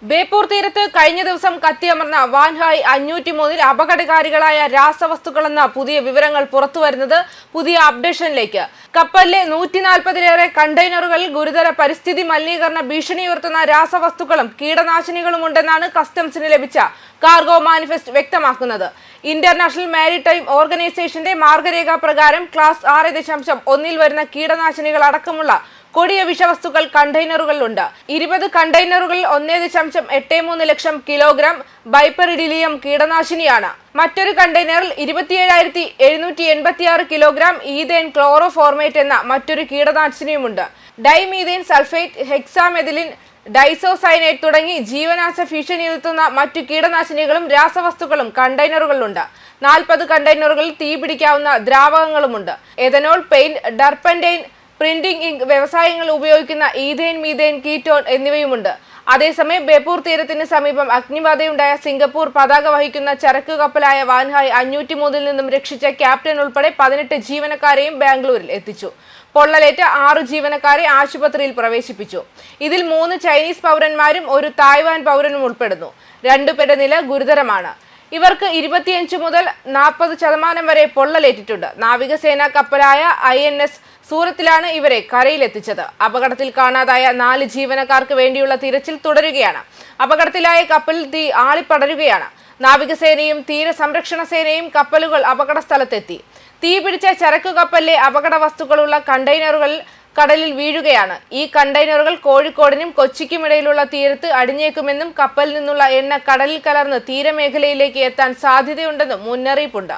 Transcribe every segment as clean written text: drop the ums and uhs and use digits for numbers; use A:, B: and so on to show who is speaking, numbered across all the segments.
A: ബേപ്പൂർ തീരത്ത് കഴിഞ്ഞ ദിവസം കത്തിയമർന്ന വാൻഹായ് 503 അപകടകാരികളായ രാസവസ്തുക്കളെന്ന പുതിയ വിവരങ്ങൾ പുറത്തുവരുന്നത് പുതിയ അപ്ഡേഷനിലേക്ക്. കപ്പലിലെ 140-ലേറെ കണ്ടെയ്നറുകളിൽ ഗുരുതര പരിസ്ഥിതി മലിനീകരണ ഭീഷണി ഉയർത്തുന്ന രാസവസ്തുക്കളും കീടനാശിനികളും ഉണ്ടെന്നാണ് കസ്റ്റംസിന് ലഭിച്ച കാർഗോ മാനിഫെസ്റ്റ് വ്യക്തമാക്കുന്നത്. ഇന്റർനാഷണൽ മാരിടൈം ഓർഗനൈസേഷന്റെ മാർഗരേഖ പ്രകാരം ക്ലാസ് 6.1 വരുന്ന കീടനാശിനികൾ അടക്കമുള്ള കൊടിയ വിഷവസ്തുക്കൾ കണ്ടെയ്നറുകളിലുണ്ട്. 20 കണ്ടെയ്നറുകളിൽ 1.83 ലക്ഷം കിലോഗ്രാം ബൈപ്പറിഡിലിയം കീടനാശിനിയാണ്. മറ്റൊരു കണ്ടെയ്നറിൽ 27,786 കിലോഗ്രാം ഈഥേൻ ക്ലോറോഫോർമേറ്റ് എന്ന മറ്റൊരു കീടനാശിനിയുമുണ്ട്. ഡൈമീഥേൻ സൾഫേറ്റ്, ഹെക്സാമെഥിലിൻ, ഡൈസോസൈനേറ്റ് തുടങ്ങി ജീവനാശ ഭീഷണി ഉയർത്തുന്ന മറ്റു കീടനാശിനികളും രാസവസ്തുക്കളും കണ്ടെയ്നറുകളിലുണ്ട്. 40 കണ്ടെയ്നറുകളിൽ തീപിടിക്കാവുന്ന ദ്രാവകങ്ങളുമുണ്ട്. Ethanol, paint, turpentine, printing ink വ്യവസായങ്ങളിൽ ഉപയോഗിക്കുന്ന ഈഥേൻ, മീഥേൻ, കീറ്റോൺ എന്നിവയുമുണ്ട്. അതേസമയം ബേപ്പൂർ തീരത്തിന് സമീപം അഗ്നിബാധയുണ്ടായ സിംഗപ്പൂർ പതാക വഹിക്കുന്ന ചരക്കു കപ്പലായ വാൻഹായ് 503 നിന്നും രക്ഷിച്ച ക്യാപ്റ്റൻ ഉൾപ്പെടെ 18 ജീവനക്കാരെയും ബാംഗ്ലൂരിൽ എത്തിച്ചു. പൊള്ളലേറ്റ 6 ജീവനക്കാരെ ആശുപത്രിയിൽ പ്രവേശിപ്പിച്ചു. ഇതിൽ 3 ചൈനീസ് പൗരന്മാരും ഒരു തായ്വാൻ പൗരനും ഉൾപ്പെടുന്നു. 2 പേരുടെ നില ഗുരുതരമാണ്. ഇവർക്ക് 25 മുതൽ 40% വരെ പൊള്ളലേറ്റിട്ടുണ്ട്. നാവികസേനാ കപ്പലായ INS സൂറത്തിലാണ് ഇവരെ കരയിലെത്തിച്ചത്. അപകടത്തിൽ കാണാതായ 4 ജീവനക്കാർക്ക് വേണ്ടിയുള്ള തിരച്ചിൽ തുടരുകയാണ്. അപകടത്തിലായ കപ്പലിൽ തീ ആളിപ്പടരുകയാണ്. നാവികസേനയും തീരസംരക്ഷണ സേനയും കപ്പലുകൾ അപകട സ്ഥലത്തെത്തി. തീ പിടിച്ച ചരക്കു കപ്പലിലെ അപകട വസ്തുക്കളുള്ള കണ്ടെയ്നറുകൾ കടലിൽ വീഴുകയാണ്. ഈ കണ്ടെയ്നറുകൾ കോഴിക്കോടിനും കൊച്ചിക്കുമിടയിലുള്ള തീരത്ത് അടിഞ്ഞേക്കുമെന്നും കപ്പലിൽ നിന്നുള്ള എണ്ണ കടലിൽ കലർന്ന് തീരമേഖലയിലേക്ക് എത്താൻ സാധ്യതയുണ്ടെന്നും മുന്നറിയിപ്പുണ്ട്.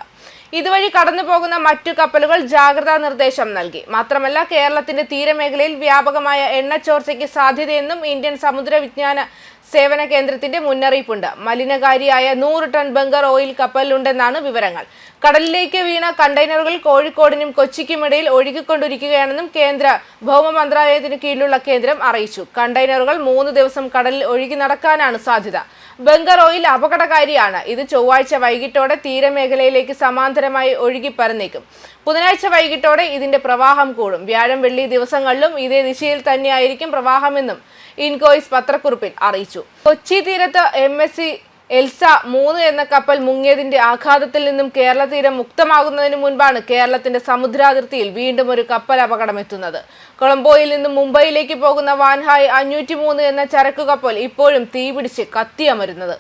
A: ഇതുവഴി കടന്നു പോകുന്ന മറ്റു കപ്പലുകൾ ജാഗ്രതാ നിർദ്ദേശം നൽകി. മാത്രമല്ല, കേരളത്തിന്റെ തീരമേഖലയിൽ വ്യാപകമായ എണ്ണച്ചോർച്ചയ്ക്ക് സാധ്യതയെന്നും ഇന്ത്യൻ സമുദ്ര വിജ്ഞാന സേവന കേന്ദ്രത്തിന്റെ മുന്നറിയിപ്പുണ്ട്. മലിനകാരിയായ 100 ടൺ ബങ്കർ ഓയിൽ കപ്പലിലുണ്ടെന്നാണ് വിവരങ്ങൾ. കടലിലേക്ക് വീണ കണ്ടെയ്നറുകൾ കോഴിക്കോടിനും കൊച്ചിക്കുമിടയിൽ ഒഴുകിക്കൊണ്ടിരിക്കുകയാണെന്നും കേന്ദ്ര ഭൗമ മന്ത്രാലയത്തിന് കീഴിലുള്ള കേന്ദ്രം അറിയിച്ചു. കണ്ടെയ്നറുകൾ 3 ദിവസം കടലിൽ ഒഴുകി നടക്കാനാണ് സാധ്യത. ബങ്കർ ഓയിൽ അപകടകാരിയാണ്. ഇത് ചൊവ്വാഴ്ച വൈകിട്ടോടെ തീരമേഖലയിലേക്ക് സമാന്തരമായി ഒഴുകി പരന്നേക്കും. ബുധനാഴ്ച വൈകിട്ടോടെ ഇതിന്റെ പ്രവാഹം കൂടും. വ്യാഴം, വെള്ളി ദിവസങ്ങളിലും ഇതേ ദിശയിൽ തന്നെയായിരിക്കും പ്രവാഹമെന്നും ഇൻകോയിസ് പത്രക്കുറിപ്പിൽ അറിയിച്ചു. കൊച്ചി തീരത്ത് MSC എൽസ 3 എന്ന കപ്പൽ മുങ്ങിയതിന്റെ ആഘാതത്തിൽ നിന്നും കേരള തീരം മുക്തമാകുന്നതിന് മുൻപാണ് കേരളത്തിന്റെ സമുദ്രാതിർത്തിയിൽ വീണ്ടും ഒരു കപ്പൽ അപകടം എത്തുന്നത്. കൊളംബോയിൽ നിന്നും മുംബൈയിലേക്ക് പോകുന്ന വാൻഹായ് 503 എന്ന ചരക്കു കപ്പൽ ഇപ്പോഴും തീപിടിച്ച് കത്തിയമരുന്നത്.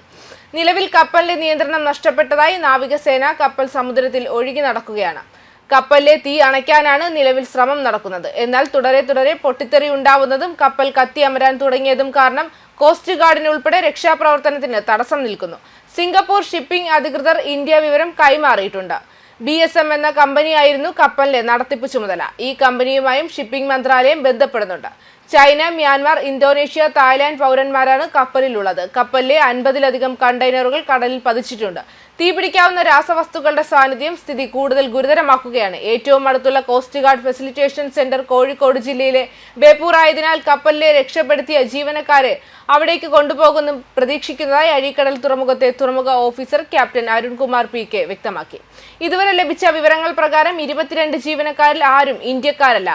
A: നിലവിൽ കപ്പലിന്റെ നിയന്ത്രണം നഷ്ടപ്പെട്ടതായി നാവികസേന. കപ്പൽ സമുദ്രത്തിൽ ഒഴുകി നടക്കുകയാണ്. കപ്പലിലെ തീ അണയ്ക്കാനാണ് നിലവിൽ ശ്രമം നടക്കുന്നത്. എന്നാൽ തുടരെ പൊട്ടിത്തെറി ഉണ്ടാവുന്നതും കപ്പൽ കത്തിയമരാൻ തുടങ്ങിയതും കാരണം കോസ്റ്റ് ഗാർഡിന് ഉൾപ്പെടെ രക്ഷാപ്രവർത്തനത്തിന് തടസ്സം നിൽക്കുന്നു. സിംഗപ്പൂർ ഷിപ്പിംഗ് അധികൃതർ ഇന്ത്യ വിവരം കൈമാറിയിട്ടുണ്ട്. BSM എന്ന കമ്പനിയായിരുന്നു കപ്പലിന്റെ നടത്തിപ്പ് ചുമതല. ഈ കമ്പനിയുമായും ഷിപ്പിംഗ് മന്ത്രാലയം ബന്ധപ്പെടുന്നുണ്ട്. ചൈന, മ്യാൻമാർ, ഇന്തോനേഷ്യ, തായ്ലാന്റ് പൗരന്മാരാണ് കപ്പലിലുള്ളത്. കപ്പലിലെ 50-ലധികം കണ്ടെയ്നറുകൾ കടലിൽ പതിച്ചിട്ടുണ്ട്. തീപിടിക്കാവുന്ന രാസവസ്തുക്കളുടെ സാന്നിധ്യം സ്ഥിതി കൂടുതൽ ഗുരുതരമാക്കുകയാണ്. ഏറ്റവും അടുത്തുള്ള coast guard facilitation centre Kozhikode ജില്ലയിലെ ബേപ്പൂർ ആയതിനാൽ കപ്പലിലെ രക്ഷപ്പെടുത്തിയ ജീവനക്കാരെ അവിടേക്ക് കൊണ്ടുപോകുന്നു പ്രതീക്ഷിക്കുന്നതായി അഴീക്കടൽ തുറമുഖത്തെ തുറമുഖ ഓഫീസർ ക്യാപ്റ്റൻ അരുൺകുമാർ PK വ്യക്തമാക്കി. ഇതുവരെ ലഭിച്ച വിവരങ്ങൾ പ്രകാരം 22 ജീവനക്കാരിൽ ആരും ഇന്ത്യക്കാരല്ല.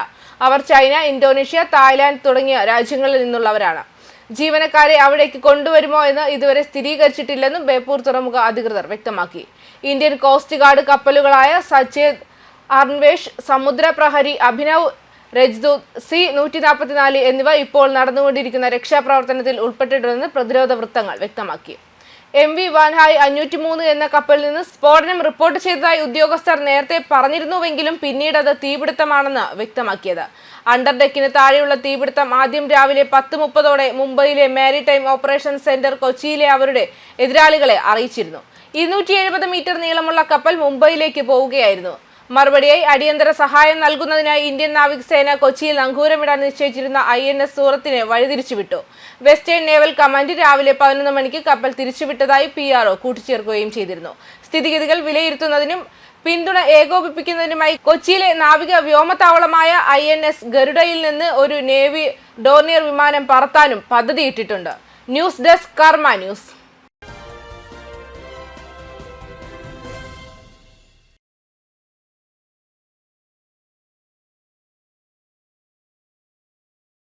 A: അവർ ചൈന, ഇന്തോനേഷ്യ, തായ്ലാന്റ് തുടങ്ങിയ രാജ്യങ്ങളിൽ നിന്നുള്ളവരാണ്. ജീവനക്കാരെ അവിടേക്ക് കൊണ്ടുവരുമോ എന്ന് ഇതുവരെ സ്ഥിരീകരിച്ചിട്ടില്ലെന്നും ബേപ്പൂർ തുറമുഖ അധികൃതർ വ്യക്തമാക്കി. ഇന്ത്യൻ കോസ്റ്റ് ഗാർഡ് കപ്പലുകളായ സചേത്, അർൺവേഷ്, സമുദ്ര പ്രഹരി, അഭിനവ്, രജ്ദൂത്, C-144 എന്നിവ ഇപ്പോൾ നടന്നുകൊണ്ടിരിക്കുന്ന രക്ഷാപ്രവർത്തനത്തിൽ ഉൾപ്പെട്ടിട്ടുണ്ടെന്ന് പ്രതിരോധ വൃത്തങ്ങൾ വ്യക്തമാക്കി. MV വാൻഹായ് 503 എന്ന കപ്പലിൽ നിന്ന് സ്ഫോടനം റിപ്പോർട്ട് ചെയ്തതായി ഉദ്യോഗസ്ഥർ നേരത്തെ പറഞ്ഞിരുന്നുവെങ്കിലും പിന്നീട് അത് തീപിടുത്തമാണെന്ന് വ്യക്തമാക്കിയത്. അണ്ടർഡെക്കിന് താഴെയുള്ള തീപിടുത്തം ആദ്യം രാവിലെ 10:30ഓടെ മുംബൈയിലെ മാരിടൈം ഓപ്പറേഷൻ സെന്റർ കൊച്ചിയിലെ അവരുടെ എതിരാളികളെ അറിയിച്ചിരുന്നു. 270 മീറ്റർ നീളമുള്ള കപ്പൽ മുംബൈയിലേക്ക് പോവുകയായിരുന്നു. മറുപടിയായി അടിയന്തര സഹായം നൽകുന്നതിനായി ഇന്ത്യൻ നാവികസേന കൊച്ചിയിൽ നങ്കൂരമിടാൻ നിശ്ചയിച്ചിരുന്ന INS സൂറത്തിനെ വഴിതിരിച്ചുവിട്ടു. വെസ്റ്റേൺ നേവൽ കമാൻഡ് രാവിലെ 11 മണിക്ക് കപ്പൽ തിരിച്ചുവിട്ടതായി PRO കൂട്ടിച്ചേർക്കുകയും ചെയ്തിരുന്നു. സ്ഥിതിഗതികൾ വിലയിരുത്തുന്നതിനും പിന്തുണ ഏകോപിപ്പിക്കുന്നതിനുമായി കൊച്ചിയിലെ നാവിക വ്യോമതാവളമായ INS ഗരുഡയിൽ നിന്ന് ഒരു നേവി ഡോർണിയർ വിമാനം പറത്താനും പദ്ധതിയിട്ടിട്ടുണ്ട്. ന്യൂസ് ഡെസ്ക്, കർമ്മ ന്യൂസ്.